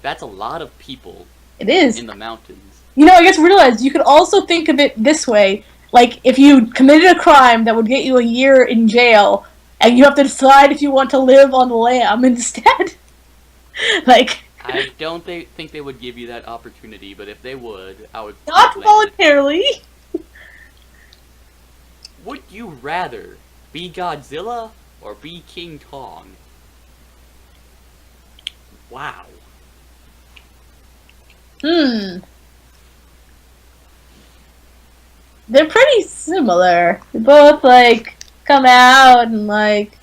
That's a lot of people It is. in the mountains. You know, I just realized you could also think of it this way. Like, if you committed a crime that would get you a year in jail, and you have to decide if you want to live on lamb instead. Like, I don't think they would give you that opportunity, but if they would, I would choose not lamb. voluntarily. Would you rather be Godzilla or be King Kong? Wow. Hmm. They're pretty similar. They both, like, come out and, like,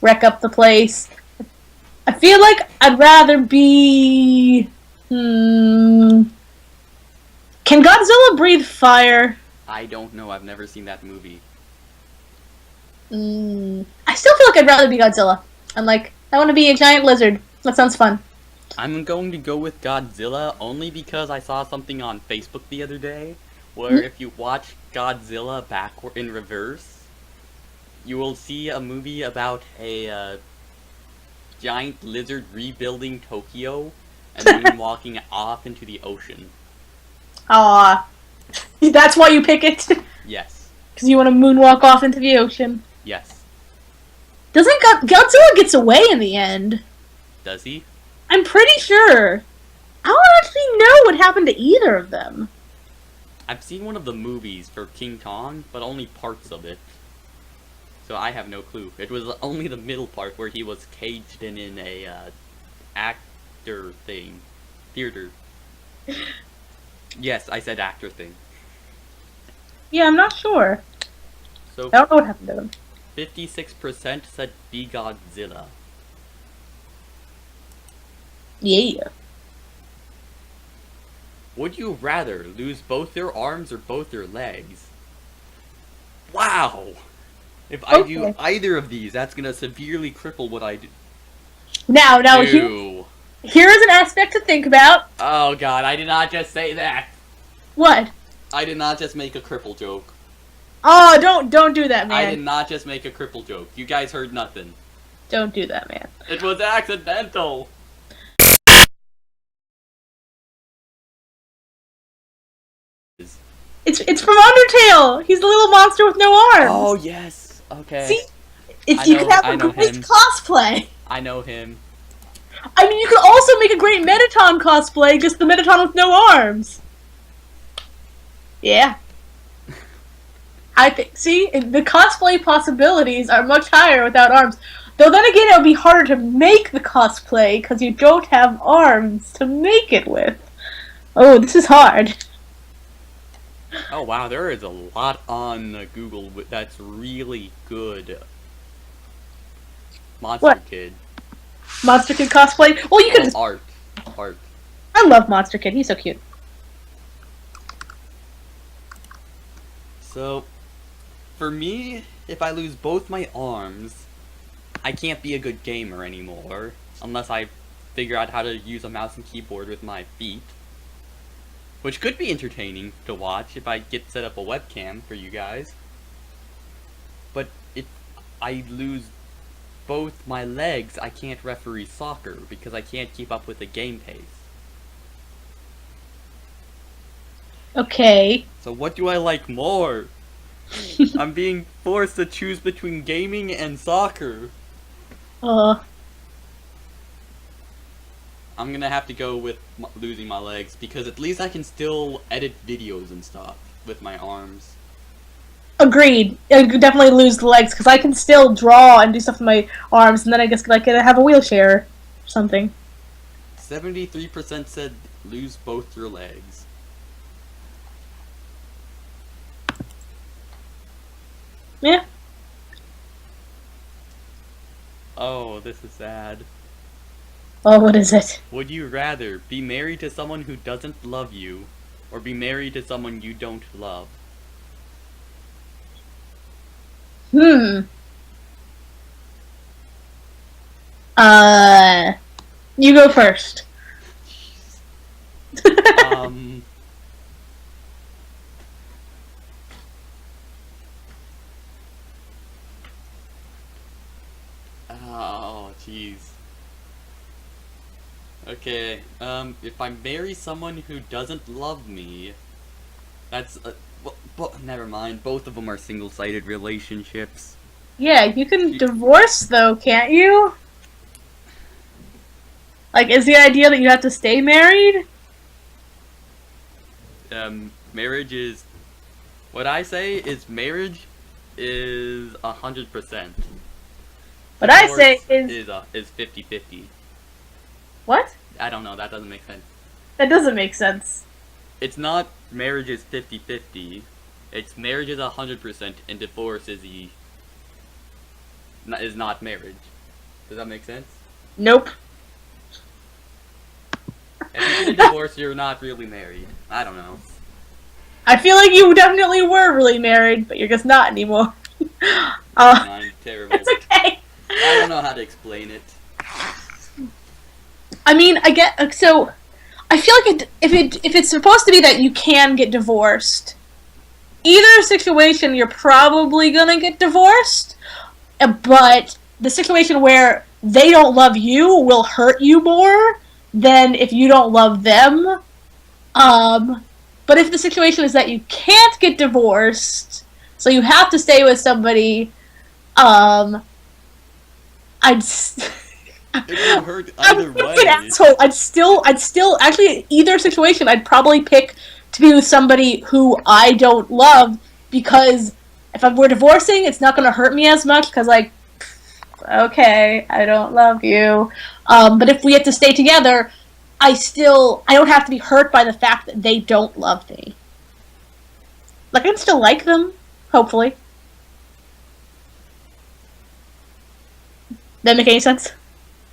wreck up the place. I feel like I'd rather be. Can Godzilla breathe fire? I don't know. I've never seen that movie. I still feel like I'd rather be Godzilla. I'm like, I want to be a giant lizard. That sounds fun. I'm going to go with Godzilla only because I saw something on Facebook the other day where if you watch Godzilla backward in reverse, you will see a movie about a giant lizard rebuilding Tokyo and moonwalking off into the ocean. Aw. That's why you pick it? Yes. Because you want to moonwalk off into the ocean. Yes. Doesn't Godzilla gets away in the end? Does he? I'm pretty sure. I don't actually know what happened to either of them. I've seen one of the movies for King Kong, but only parts of it. So I have no clue. It was only the middle part where he was caged in a actor thing. Theater. Yes, I said actor thing. Yeah, I'm not sure. So I don't know what happened to them. 56% said be Godzilla. Yeah. Would you rather lose both your arms or both your legs? Wow! If I do either of these, that's gonna severely cripple what I do. Now, here's an aspect to think about. Oh god, I did not just say that. What? I did not just make a cripple joke. Oh, don't do that, man. I did not just make a cripple joke. You guys heard nothing. Don't do that, man. It was accidental. It's from Undertale. He's the little monster with no arms. Oh yes. Okay. See, you can have a great cosplay. I know him. I mean, you could also make a great Mettaton cosplay, just the Mettaton with no arms. Yeah. I think. See, the cosplay possibilities are much higher without arms. Though then again, it would be harder to make the cosplay because you don't have arms to make it with. Oh, this is hard. Oh wow, there is a lot on Google that's really good. Monster Kid. Monster Kid cosplay? Well, you could art. I love Monster Kid. He's so cute. So, for me, if I lose both my arms, I can't be a good gamer anymore unless I figure out how to use a mouse and keyboard with my feet. Which could be entertaining to watch if I get set up a webcam for you guys. But if I lose both my legs, I can't referee soccer because I can't keep up with the game pace. Okay. So what do I like more? I'm being forced to choose between gaming and soccer. I'm gonna have to go with losing my legs because at least I can still edit videos and stuff with my arms. Agreed. I could definitely lose the legs because I can still draw and do stuff with my arms, and then I guess like I have a wheelchair or something. 73% said lose both your legs. Yeah. Oh, this is sad. Oh, what is it? Would you rather be married to someone who doesn't love you, or be married to someone you don't love? You go first. Oh, jeez. Okay, if I marry someone who doesn't love me, that's, never mind, both of them are single-sided relationships. Yeah, you can divorce though, can't you? Like, is the idea that you have to stay married? Marriage is, what I say is marriage is 100%. What I say Divorce is is 50-50. what? I don't know, that doesn't make sense. That doesn't make sense. It's not marriage is 50-50. It's marriage is 100% and divorce is not marriage. Does that make sense? Nope. If you get a divorce, you're not really married. I don't know. I feel like you definitely were really married, but you're just not anymore. Mine, terrible. It's okay. I don't know how to explain it. I mean, I get so. I feel like if it's supposed to be that you can get divorced, either situation you're probably gonna get divorced, but the situation where they don't love you will hurt you more than if you don't love them. But if the situation is that you can't get divorced, so you have to stay with somebody, I'd. It would hurt I'm either way. an asshole. I'd still, actually, either situation, I'd probably pick to be with somebody who I don't love, because if we're divorcing, it's not going to hurt me as much, because, like, okay, I don't love you. But if we have to stay together, I don't have to be hurt by the fact that they don't love me. Like, I can still like them, hopefully. That make any sense?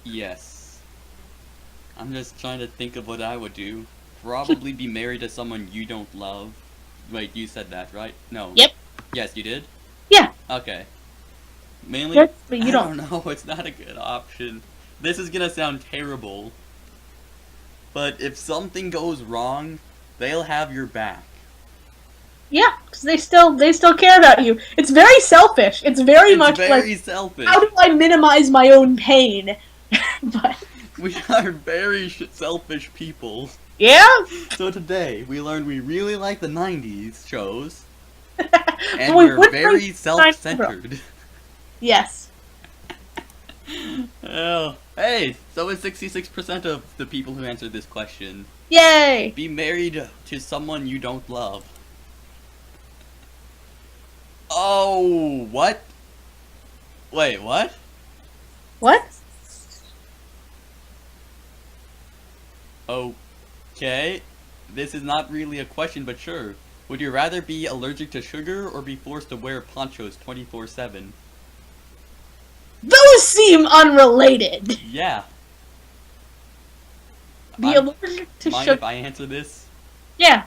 Yes. I'm just trying to think of what I would do. Probably be married to someone you don't love. Wait, you said that, right? No. Yep. Yes, you did? Yeah. Okay. Mainly, Yes, but you I don't. don't know, it's not a good option. This is gonna sound terrible. But if something goes wrong, they'll have your back. Yeah, because they still care about you. It's very selfish. It's very much very like, selfish. how do I minimize my own pain? But We are very selfish people. yeah. So today, we learned we really like the 90s shows, But and we we're would very like self-centered. Yes. Oh, hey, so is 66% of the people who answered this question. Yay. Be married to someone you don't love. Oh, what? Wait, what? What? Okay. This is not really a question, but sure. Would you rather be allergic to sugar or be forced to wear ponchos 24/7? Those seem unrelated. Yeah. Be I'm- allergic to Mind sugar. if I answer this? Yeah.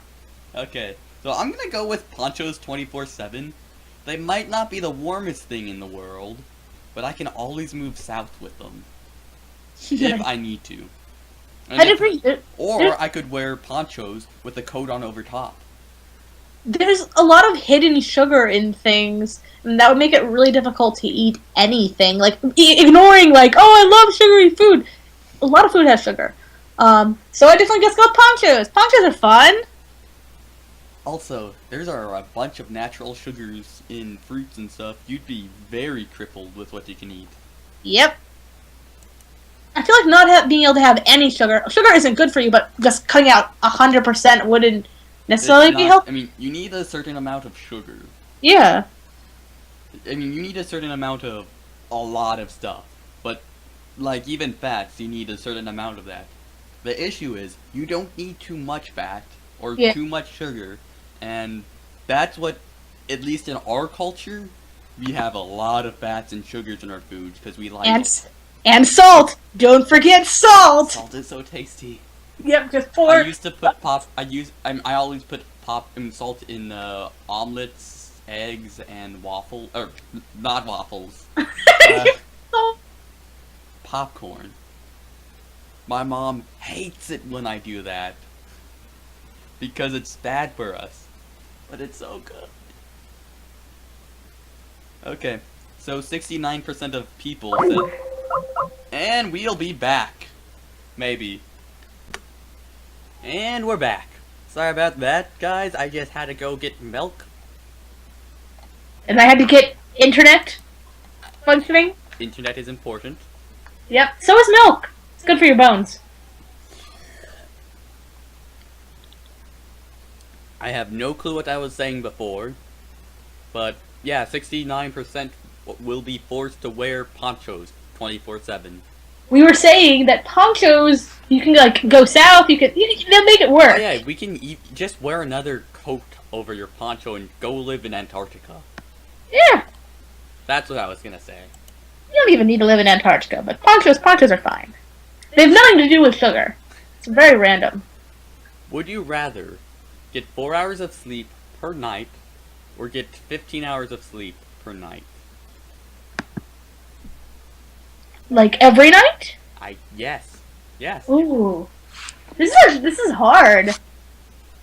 Okay. So I'm gonna go with ponchos 24/7. They might not be the warmest thing in the world, but I can always move south with them if I need to. And I if- agree. or I could wear ponchos with a coat on over top. There's a lot of hidden sugar in things, and that would make it really difficult to eat anything. Like, ignoring, like, oh, I love sugary food. A lot of food has sugar. So I definitely just go with ponchos. Ponchos are fun. Also, there's a bunch of natural sugars in fruits and stuff. You'd be very crippled with what you can eat. Yep. I feel like not being able to have any sugar. Sugar isn't good for you, but just cutting out 100% wouldn't necessarily It's be not- helpful. I mean, you need a certain amount of sugar. Yeah. I mean, you need a certain amount of a lot of stuff. But, like, even fats, you need a certain amount of that. The issue is, you don't need too much fat or Yeah. too much sugar. And that's what, at least in our culture, we have a lot of fats and sugars in our foods because we like it. And salt. Don't forget salt. Salt is so tasty. Yep, just I pour. used to put I always put salt in omelets, eggs, and not waffles. Popcorn. My mom hates it when I do that because it's bad for us, but it's so good. Okay, so 69% of people said, and we'll be back. Maybe. And we're back. Sorry about that, guys. I just had to go get milk. And I had to get internet functioning. Internet is important. Yep. So is milk. It's good for your bones. I have no clue what I was saying before. But yeah, 69% will be forced to wear ponchos 24/7. We were saying that ponchos, you can like go south. They'll make it work. Oh yeah, we can just wear another coat over your poncho and go live in Antarctica. Yeah. That's what I was gonna say. You don't even need to live in Antarctica, but ponchos are fine. They have nothing to do with sugar. It's very random. Would you rather get 4 hours of sleep per night or get 15 hours of sleep per night? Like every night? Yes. Yes. Ooh. This is hard.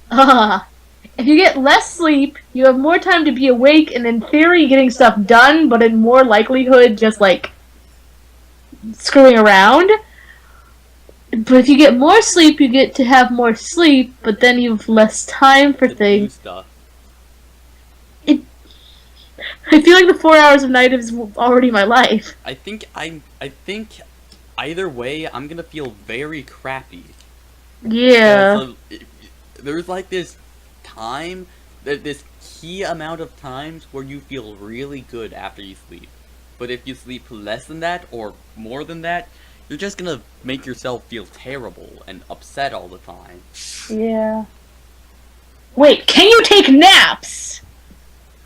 If you get less sleep, you have more time to be awake and in theory getting stuff done, but in more likelihood just like screwing around. But if you get more sleep, you get to have more sleep, but then you have less time for To do things. stuff. I feel like the 4 hours of night is already my life. I think either way I'm gonna feel very crappy. Yeah. So, there's like this this key amount of times where you feel really good after you sleep. But if you sleep less than that or more than that, you're just gonna make yourself feel terrible and upset all the time. Yeah. Wait, can you take naps?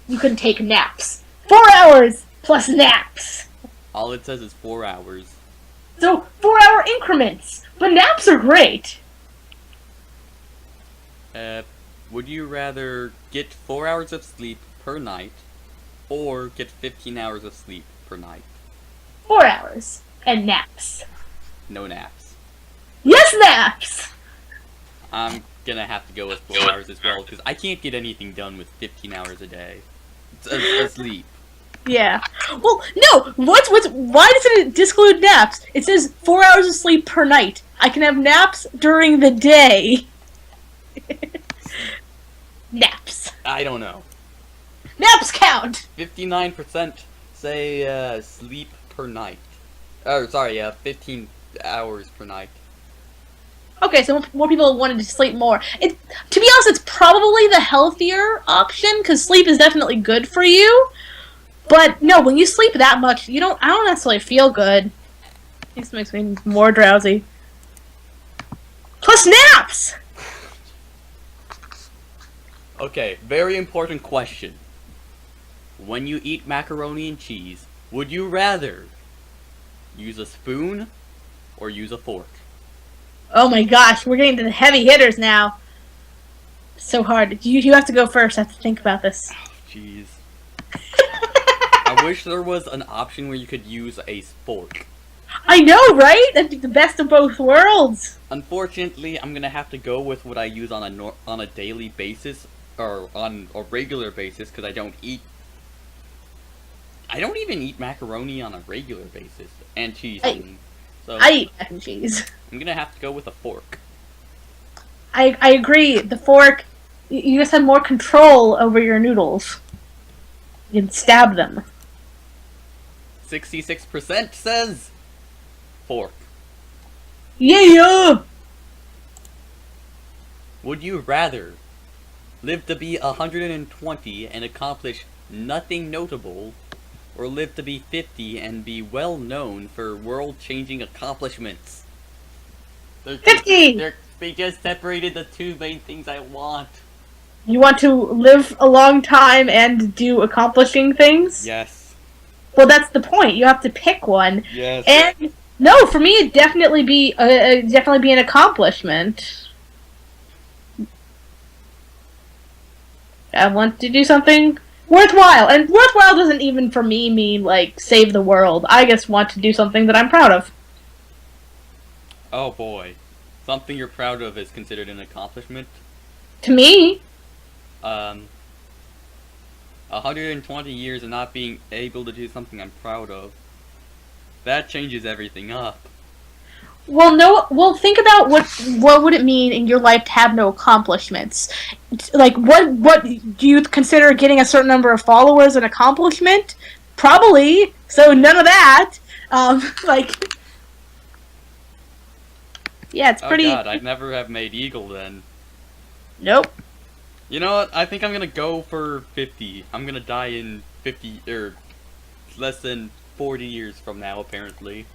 You can take naps. 4 hours plus naps. All it says is 4 hours. So 4-hour increments. But naps are great. Would you rather get 4 hours of sleep per night or get 15 hours of sleep per night? 4 hours. And naps. No naps. Yes, naps! I'm gonna have to go with 4 hours as well, because I can't get anything done with 15 hours a day. Asleep. Yeah. Well, no. Why doesn't it disclude naps? It says 4 hours of sleep per night. I can have naps during the day. Naps. I don't know. Naps count. 59% say sleep per night. Oh, sorry, 15 hours per night. Okay, so more people wanted to sleep more. To be honest, it's probably the healthier option because sleep is definitely good for you. But no, when you sleep that much, I don't necessarily feel good. This makes me more drowsy. Plus naps. Okay, very important question. When you eat macaroni and cheese, would you rather use a spoon or use a fork? Oh my gosh, we're getting to the heavy hitters now. So hard. You have to go first. I have to think about this. Oh, jeez. I wish there was an option where you could use a fork. I know, right? That'd be the best of both worlds. Unfortunately, I'm gonna have to go with what I use on a daily basis, or on a regular basis, because I don't even eat macaroni on a regular basis, and cheese. So I eat mac and cheese. I'm gonna have to go with a fork. I agree. The fork, you just have more control over your noodles. You can stab them. 66% says fork. Yeah! Would you rather live to be 120 and accomplish nothing notable, or live to be 50 and be well known for world-changing accomplishments? 50! They just separated the two main things I want. You want to live a long time and do accomplishing things? Yes. Well, that's the point. You have to pick one. Yes. And no, for me, it'd definitely be an accomplishment. I want to do something worthwhile, and worthwhile doesn't even for me mean like save the world. I just want to do something that I'm proud of. Oh boy. Something you're proud of is considered an accomplishment? To me, 120 years of not being able to do something I'm proud of. That changes everything up. Well, no. Well, think about what would it mean in your life to have no accomplishments? Like, what do you consider getting a certain number of followers an accomplishment? Probably. So none of that. Like, yeah, it's Oh pretty. god, I'd never have made Eagle then. Nope. You know what? I think I'm gonna go for 50. I'm gonna die in 50 or less than 40 years from now, apparently.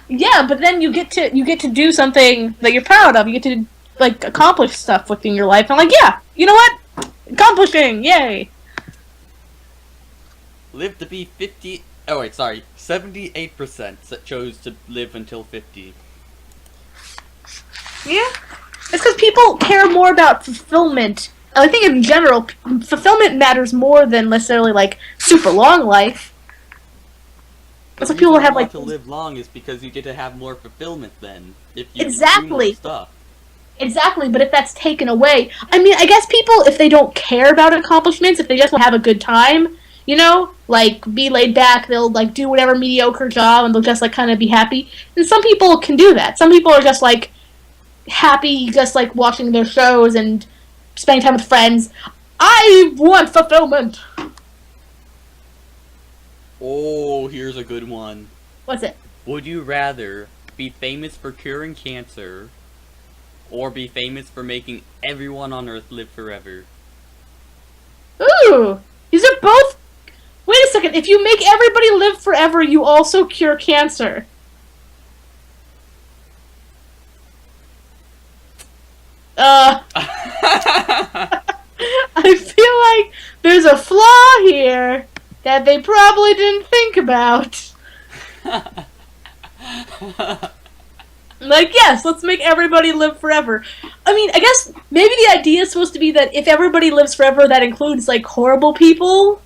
Yeah, but then you get to do something that you're proud of. You get to like accomplish stuff within your life. I'm like, yeah, you know what? Accomplishing, yay! Live to be 50. Oh wait, sorry. 78% chose to live until 50. Yeah, it's because people care more about fulfillment. I think in general, fulfillment matters more than necessarily like super long life. The That's why reason people you have like want to live long is because you get to have more fulfillment then, if you do more exactly, stuff. exactly. But if that's taken away, I mean, I guess people if they don't care about accomplishments, if they just want to have a good time, like be laid back, they'll like do whatever mediocre job and they'll just like kind of be happy. And some people can do that. Some people are just like happy just like watching their shows and spending time with friends. I want fulfillment. Oh, here's a good one. What's it? Would you rather be famous for curing cancer, or be famous for making everyone on Earth live forever? Ooh, these are both. Wait a second. If you make everybody live forever, you also cure cancer. Uh, I feel like there's a flaw here that they probably didn't think about. Like, yes, let's make everybody live forever. I mean, I guess maybe the idea is supposed to be that if everybody lives forever, that includes, like, horrible people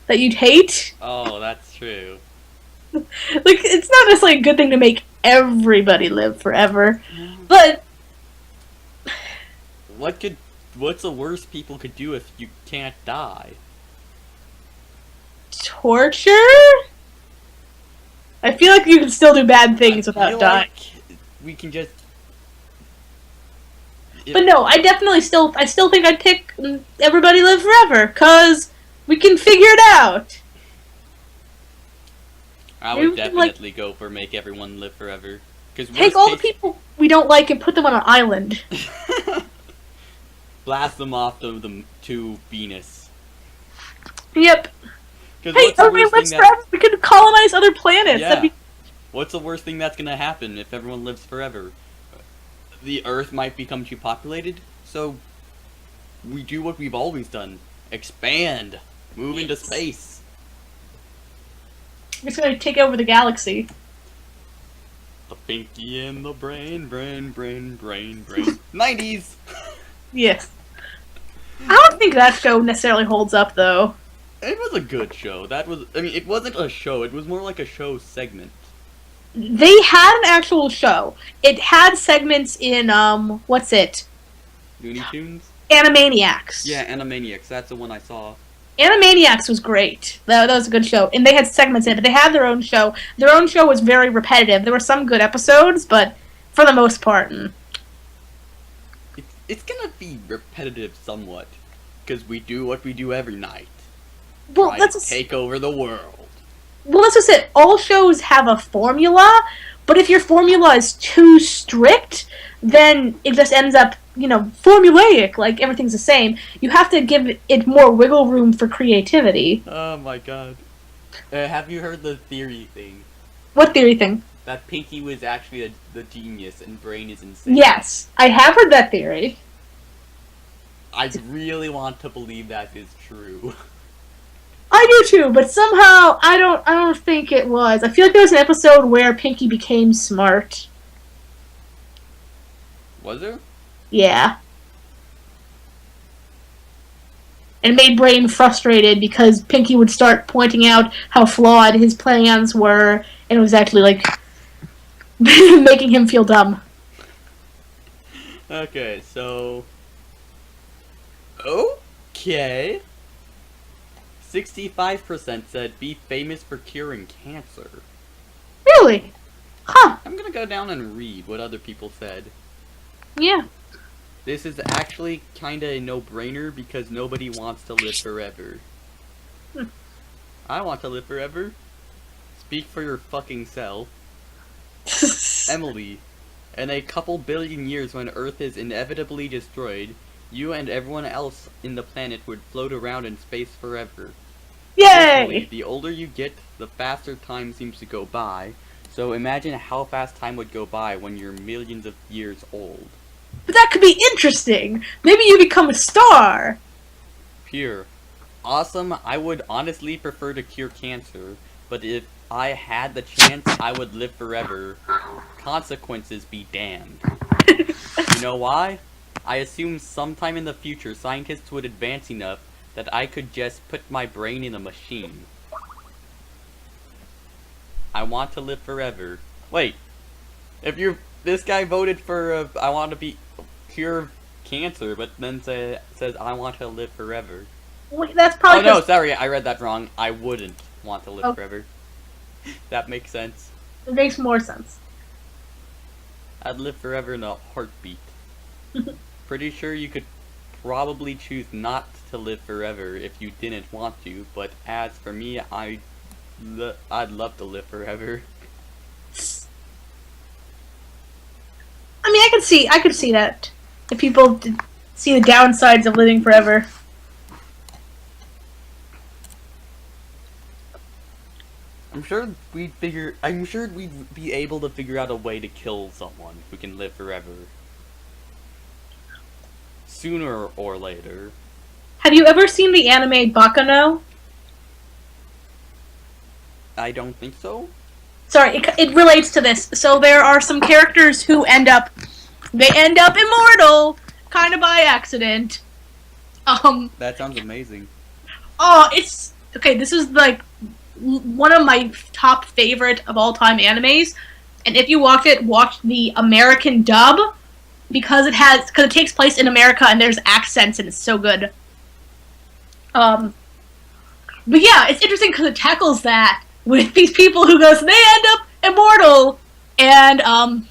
that you'd hate. Oh, that's true. Like, it's not necessarily a good thing to make everybody live forever. But, What's the worst people could do if you can't die? torture? I feel like you can still do bad things I without feel dying. like we can just. But no, I still think I'd pick Everybody Live Forever, cause we can figure it out. I Maybe would we can, definitely go for make everyone live forever. Because take all the people we don't like and put them on an island. blast them off to Venus. Yep. Because Hey, Everybody Lives Forever, we could colonize other planets. Yeah. That'd be... What's the worst thing that's gonna happen if everyone lives forever? The Earth might become too populated, so we do what we've always done: expand, move into space. It's gonna take over the galaxy. The pinky and the brain, brain, brain, brain, brain. 90s. Yes. I don't think that show necessarily holds up, though. It was a good show. I mean, it wasn't a show. It was more like a show segment. They had an actual show. It had segments in, what's it? Looney Tunes? Animaniacs. Yeah, Animaniacs. That's the one I saw. Animaniacs was great. That was a good show. And they had segments in it, but they had their own show. Their own show was very repetitive. There were some good episodes, but for the most part... It's gonna be repetitive somewhat. Because we do what we do every night. Well, Try to take over the world. Well, that's just it. All shows have a formula, but if your formula is too strict, then it just ends up, formulaic, like everything's the same. You have to give it more wiggle room for creativity. Oh my god. Have you heard the theory thing? What theory thing? That Pinky was actually the genius and Brain is insane. Yes, I have heard that theory. I really want to believe that is true. I do too, but somehow I don't think it was. I feel like there was an episode where Pinky became smart. Was there? Yeah. And made Brain frustrated because Pinky would start pointing out how flawed his plans were, and it was actually like making him feel dumb. Okay, so okay. 65% said be famous for curing cancer. Really? Huh. I'm gonna go down and read what other people said. Yeah. This is actually kinda a no-brainer because nobody wants to live forever. Hmm. I want to live forever. Speak for your fucking self. Emily, in a couple billion years when Earth is inevitably destroyed, you and everyone else in the planet would float around in space forever. Additionally, Yay! the older you get, the faster time seems to go by, so imagine how fast time would go by when you're millions of years old. But that could be interesting. Maybe you become a star. Pure. Awesome, I would honestly prefer to cure cancer, but if I had the chance, I would live forever. Consequences be damned. You know why? I assume sometime in the future scientists would advance enough that I could just put my brain in a machine. I want to live forever. Wait, if this guy voted for I want to be cure cancer, but then says I want to live forever. Wait, that's probably. Oh no, sorry, I read that wrong. I wouldn't want to live Oh. forever. That makes sense. It makes more sense. I'd live forever in a heartbeat. Pretty sure you could probably choose not to live forever if you didn't want to, but as for me, I'd love to live forever. I mean, I could see that. If people see the downsides of living forever. I'm sure we'd be able to figure out a way to kill someone who can live forever. Sooner or later. Have you ever seen the anime Bakano? I don't think so. Sorry, it relates to this. So there are some characters who end up immortal, kind of by accident. That sounds amazing. Oh, it's okay. This is like one of my top favorite of all time animes, and if you watch the American dub because it takes place in America and there's accents and it's so good. But yeah, it's interesting because it tackles that with these people who goes, they end up immortal, and I'm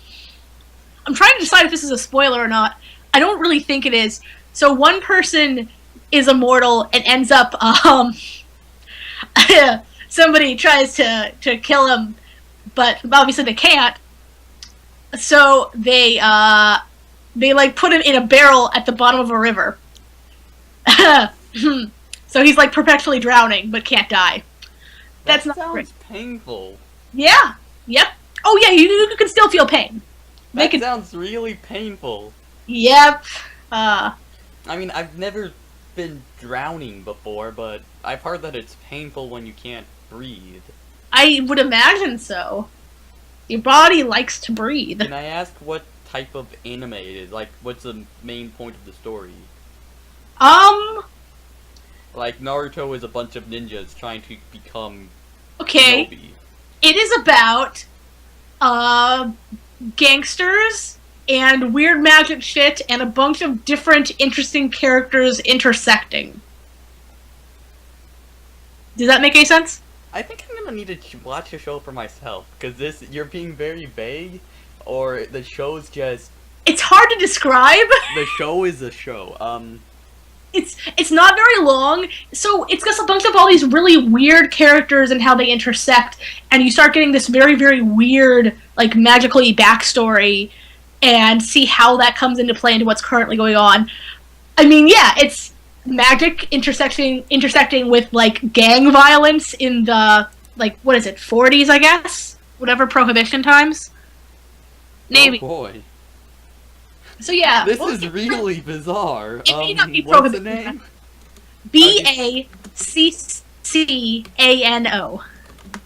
trying to decide if this is a spoiler or not. I don't really think it is. So one person is immortal and ends up somebody tries to kill him, but obviously they can't. So they like put him in a barrel at the bottom of a river. So he's like perpetually drowning but can't die. That's that not sounds great. painful. Yeah. Yep. Oh yeah, you can still feel pain. That sounds really painful. Yep. I mean, I've never been drowning before, but I've heard that it's painful when you can't breathe. I would imagine so. Your body likes to breathe. Can I ask what type of anime it is? Like, what's the main point of the story? Like, Naruto is a bunch of ninjas trying to become Okay. Shinobi. It is about gangsters and weird magic shit and a bunch of different interesting characters intersecting. Does that make any sense? I think I'm gonna need to watch the show for myself, because you're being very vague, or the show's just... It's hard to describe. The show is a show. It's not very long, so it's just a bunch of all these really weird characters and how they intersect, and you start getting this very, very weird, like, magically backstory, and see how that comes into play into what's currently going on. I mean, yeah, it's magic intersecting with, like, gang violence in the, like, what is it, 40s, I guess? Whatever, Prohibition times? Maybe. Oh boy. So yeah. This is really bizarre. It may not be what's the Prohibition. name? Baccano.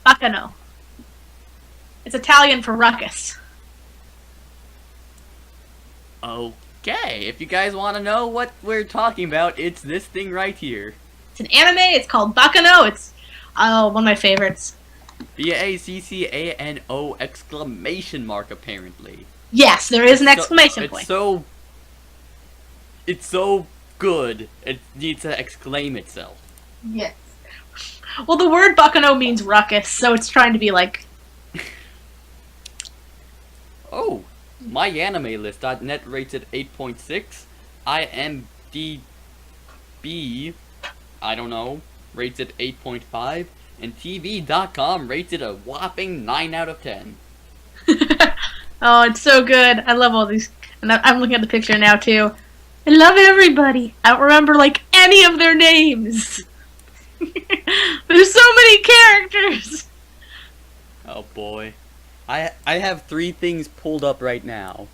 Baccano. It's Italian for ruckus. Okay, if you guys want to know what we're talking about, it's this thing right here. It's an anime, it's called Baccano, it's one of my favorites. Baccano exclamation mark, apparently. Yes, there is an exclamation point. It's so good, it needs to exclaim itself. Yes. Well, the word Baccano means ruckus, so it's trying to be like... Oh, myanimelist.net rates it 8.6. IMDb, I don't know, rates it 8.5. And TV.com rates it a whopping 9 out of 10. Oh, it's so good. I love all these. And I'm looking at the picture now, too. I love everybody. I don't remember, like, any of their names. There's so many characters. Oh boy. I have 3 things pulled up right now.